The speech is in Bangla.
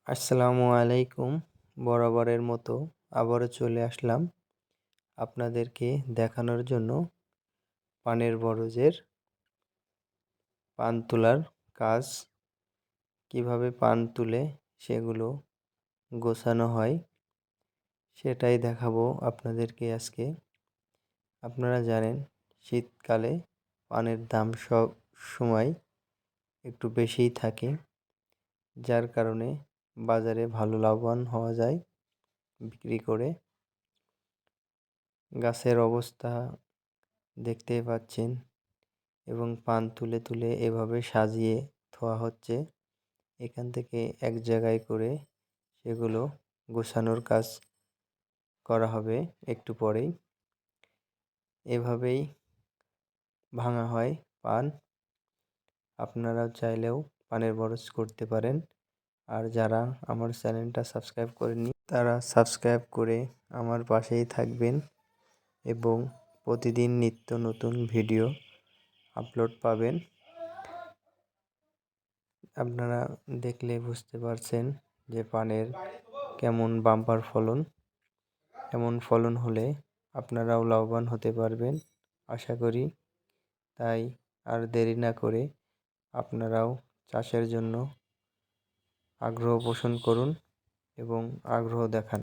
আসসালামু আলাইকুম। বরাবরের মতো আবারও চলে আসলাম আপনাদেরকে দেখানোর জন্য পানের বরজের পান তোলার কাজ। কিভাবে পান তুলে সেগুলো গোছানো হয় সেটাই দেখাবো আপনাদেরকে আজকে। আপনারা জানেন শীতকালে পানের দাম সব সময় একটু বেশিই থাকে, যার কারণে বাজারে ভালো লাভবান হওয়া যায় বিক্রি করে। গাছের অবস্থা দেখতেই পাচ্ছেন এবং পান তুলে তুলে এভাবে সাজিয়ে থোয়া হচ্ছে। এখান থেকে এক জায়গায় করে সেগুলো গোছানোর কাজ করা হবে একটু পরেই। এভাবেই ভাঙা হয় পান। আপনারা চাইলেও পানের বরজ করতে পারেন। আর যারা আমার চ্যানেলটা সাবস্ক্রাইব করেননি তারা সাবস্ক্রাইব করে আমার পাশেই থাকবেন এবং প্রতিদিন নিত্য নতুন ভিডিও আপলোড পাবেন। আপনারা দেখলে বুঝতে পারছেন যে পানের কেমন বাম্পার ফলন। এমন ফলন হলে আপনারাও লাভবান হতে পারবেন আশা করি। তাই আর দেরি না করে আপনারাও চাষের জন্য আগ্রহ পোষণ করুন এবং আগ্রহ দেখান।